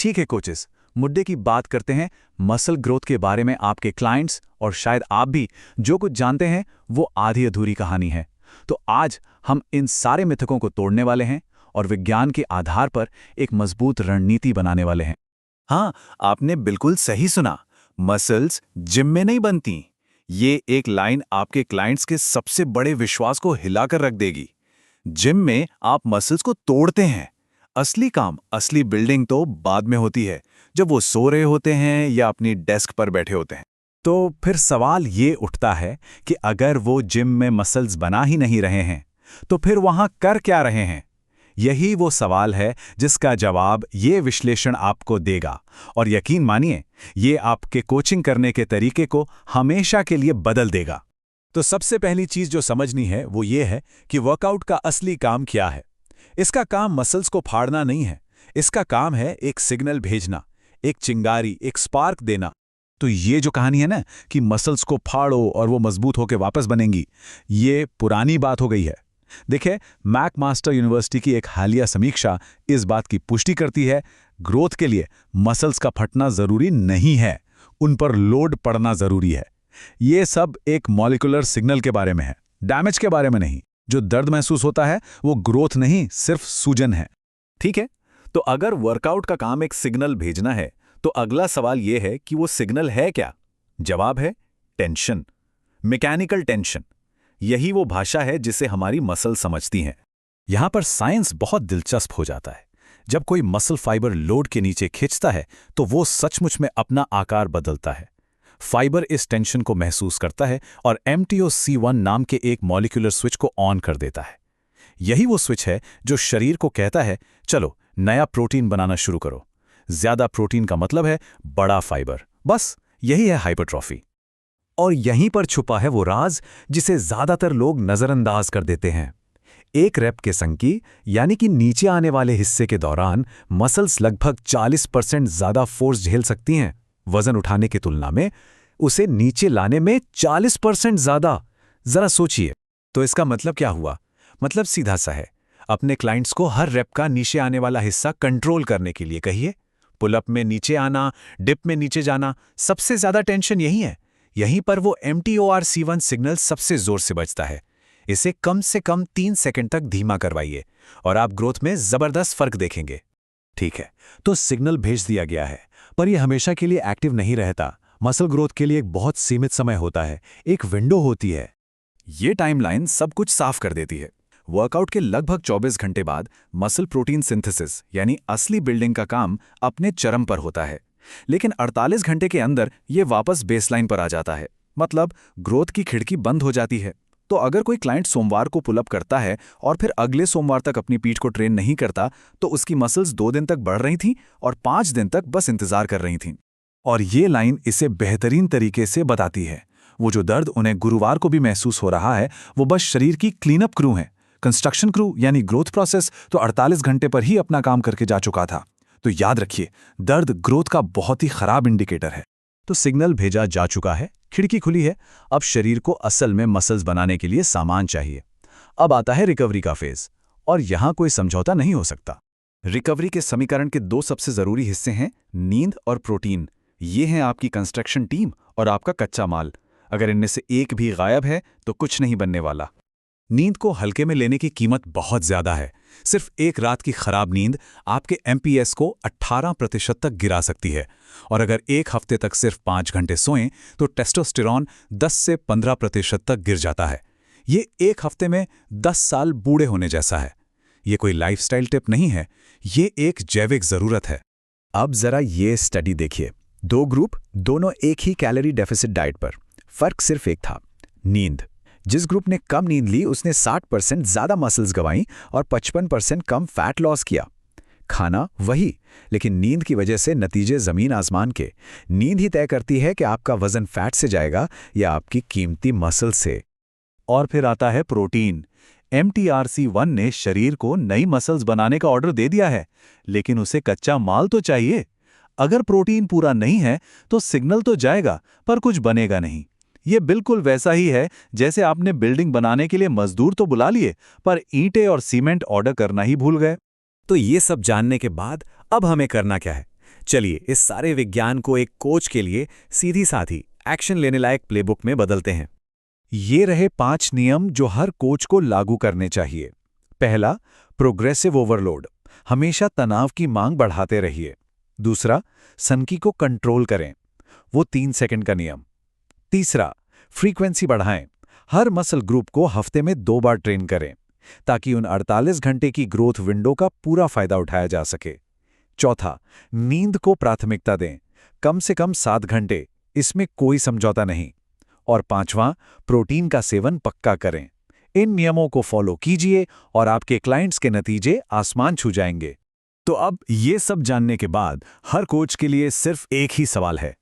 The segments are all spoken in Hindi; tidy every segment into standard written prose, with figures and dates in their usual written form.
ठीक है कोचेस, मुद्दे की बात करते हैं। मसल ग्रोथ के बारे में आपके क्लाइंट्स और शायद आप भी जो कुछ जानते हैं वो आधी अधूरी कहानी है। तो आज हम इन सारे मिथकों को तोड़ने वाले हैं और विज्ञान के आधार पर एक मजबूत रणनीति बनाने वाले हैं। हाँ, आपने बिल्कुल सही सुना। मसल्स जिम में नहीं बनती। ये एक लाइन आपके क्लाइंट्स के सबसे बड़े विश्वास को हिलाकर रख देगी। जिम में आप मसल्स को तोड़ते हैं। असली काम, असली बिल्डिंग तो बाद में होती है, जब वो सो रहे होते हैं या अपनी डेस्क पर बैठे होते हैं। तो फिर सवाल ये उठता है कि अगर वो जिम में मसल्स बना ही नहीं रहे हैं तो फिर वहां कर क्या रहे हैं? यही वो सवाल है जिसका जवाब ये विश्लेषण आपको देगा। और यकीन मानिए, ये आपके कोचिंग करने के तरीके को हमेशा के लिए बदल देगा। तो सबसे पहली चीज जो समझनी है वो ये है कि वर्कआउट का असली काम क्या है। इसका काम मसल्स को फाड़ना नहीं है। इसका काम है एक सिग्नल भेजना, एक चिंगारी, एक स्पार्क देना। तो ये जो कहानी है ना कि मसल्स को फाड़ो और वो मजबूत होकर वापस बनेंगी, ये पुरानी बात हो गई है। देखिए, मैकमास्टर यूनिवर्सिटी की एक हालिया समीक्षा इस बात की पुष्टि करती है, ग्रोथ के लिए मसल्स का फटना जरूरी नहीं है, उन पर लोड पड़ना जरूरी है। ये सब एक मॉलिक्यूलर सिग्नल के बारे में है, डैमेज के बारे में नहीं। जो दर्द महसूस होता है वो ग्रोथ नहीं, सिर्फ सूजन है। ठीक है, तो अगर वर्कआउट का काम एक सिग्नल भेजना है तो अगला सवाल यह है कि वो सिग्नल है क्या? जवाब है टेंशन, मैकेनिकल टेंशन। यही वो भाषा है जिसे हमारी मसल समझती हैं। यहां पर साइंस बहुत दिलचस्प हो जाता है। जब कोई मसल फाइबर लोड के नीचे खिंचता है तो वो सचमुच में अपना आकार बदलता है। फाइबर इस टेंशन को महसूस करता है और MTOC1 नाम के एक मॉलिक्यूलर स्विच को ऑन कर देता है। यही वो स्विच है जो शरीर को कहता है, चलो नया प्रोटीन बनाना शुरू करो। ज्यादा प्रोटीन का मतलब है बड़ा फाइबर। बस यही है हाइपरट्रॉफी। और यहीं पर छुपा है वो राज जिसे ज्यादातर लोग नजरअंदाज कर देते हैं। एक रैप के संकी यानी कि नीचे आने वाले हिस्से के दौरान मसल्स लगभग 40% ज्यादा फोर्स झेल सकती हैं। वजन उठाने की तुलना में उसे नीचे लाने में 40% ज्यादा। जरा सोचिए, तो इसका मतलब क्या हुआ? मतलब सीधा सा है, अपने क्लाइंट्स को हर रैप का नीचे आने वाला हिस्सा कंट्रोल करने के लिए कहिए। पुलअप में नीचे आना, डिप में नीचे जाना, सबसे ज्यादा टेंशन यही है। यहीं पर वो MTORC1 सिग्नल सबसे जोर से बजता है। इसे कम से कम 3 सेकंड तक धीमा करवाइए और आप ग्रोथ में जबरदस्त फर्क देखेंगे। ठीक है, तो सिग्नल भेज दिया गया है, पर यह हमेशा के लिए एक्टिव नहीं रहता। मसल ग्रोथ के लिए एक बहुत सीमित समय होता है, एक विंडो होती है। ये टाइमलाइन सब कुछ साफ कर देती है। वर्कआउट के लगभग 24 घंटे बाद मसल प्रोटीन सिंथेसिस यानी असली बिल्डिंग का काम अपने चरम पर होता है। लेकिन 48 घंटे के अंदर ये वापस बेसलाइन पर आ जाता है, मतलब ग्रोथ की खिड़की बंद हो जाती है। तो अगर कोई क्लाइंट सोमवार को पुलअप करता है और फिर अगले सोमवार तक अपनी पीठ को ट्रेन नहीं करता, तो उसकी मसल्स 2 दिन तक बढ़ रही थीं और 5 दिन तक बस इंतजार कर रही थीं। और ये लाइन इसे बेहतरीन तरीके से बताती है। वो जो दर्द उन्हें गुरुवार को भी महसूस हो रहा है, वो बस शरीर की क्लीनअप क्रू है। कंस्ट्रक्शन क्रू यानी ग्रोथ प्रोसेस तो 48 घंटे पर ही अपना काम करके जा चुका था। तो याद रखिए, दर्द ग्रोथ का बहुत ही खराब इंडिकेटर है। तो सिग्नल भेजा जा चुका है, खिड़की खुली है। अब शरीर को असल में मसल्स बनाने के लिए सामान चाहिए। अब आता है रिकवरी का फेज, और यहां कोई समझौता नहीं हो सकता। रिकवरी के समीकरण के 2 सबसे जरूरी हिस्से हैं, नींद और प्रोटीन। ये हैं आपकी कंस्ट्रक्शन टीम और आपका कच्चा माल। अगर इनमें से एक भी गायब है तो कुछ नहीं बनने वाला। नींद को हल्के में लेने की कीमत बहुत ज्यादा है। सिर्फ एक रात की खराब नींद आपके MPS को 18% तक गिरा सकती है। और अगर एक हफ्ते तक सिर्फ 5 घंटे सोएं तो टेस्टोस्टेरॉन 10 से 15% तक गिर जाता है। ये एक हफ्ते में 10 साल बूढ़े होने जैसा है। ये कोई लाइफस्टाइल टिप नहीं है, ये एक जैविक जरूरत है। अब जरा ये स्टडी देखिए। 2 ग्रुप, दोनों एक ही कैलोरी डेफिसिट डाइट पर। फर्क सिर्फ एक था, नींद। जिस ग्रुप ने कम नींद ली उसने 60% ज्यादा मसल्स गंवाई और 55% कम फैट लॉस किया। खाना वही, लेकिन नींद की वजह से नतीजे जमीन आसमान के। नींद ही तय करती है कि आपका वजन फैट से जाएगा या आपकी कीमती मसल से। और फिर आता है प्रोटीन। MTRC1 ने शरीर को नई मसल्स बनाने का ऑर्डर दे दिया है, लेकिन उसे कच्चा माल तो चाहिए। अगर प्रोटीन पूरा नहीं है तो सिग्नल तो जाएगा पर कुछ बनेगा नहीं। ये बिल्कुल वैसा ही है जैसे आपने बिल्डिंग बनाने के लिए मजदूर तो बुला लिए, पर ईंटें और सीमेंट ऑर्डर करना ही भूल गए। तो ये सब जानने के बाद अब हमें करना क्या है? चलिए इस सारे विज्ञान को एक कोच के लिए सीधी साधी एक्शन लेने लायक प्लेबुक में बदलते हैं। ये रहे 5 नियम जो हर कोच को लागू करने चाहिए। पहला, प्रोग्रेसिव ओवरलोड, हमेशा तनाव की मांग बढ़ाते रहिए। दूसरा, सनकी को कंट्रोल करें, वो 3 सेकंड का नियम। तीसरा, फ्रीक्वेंसी बढ़ाएं, हर मसल ग्रुप को हफ्ते में 2 बार ट्रेन करें ताकि उन 48 घंटे की ग्रोथ विंडो का पूरा फायदा उठाया जा सके। चौथा, नींद को प्राथमिकता दें, कम से कम 7 घंटे, इसमें कोई समझौता नहीं। और पांचवां, प्रोटीन का सेवन पक्का करें। इन नियमों को फॉलो कीजिए और आपके क्लाइंट्स के नतीजे आसमान छू जाएंगे। तो अब ये सब जानने के बाद हर कोच के लिए सिर्फ एक ही सवाल है,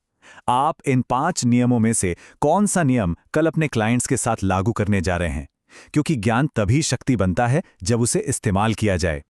आप इन 5 नियमों में से कौन सा नियम कल अपने क्लाइंट्स के साथ लागू करने जा रहे हैं? क्योंकि ज्ञान तभी शक्ति बनता है जब उसे इस्तेमाल किया जाए।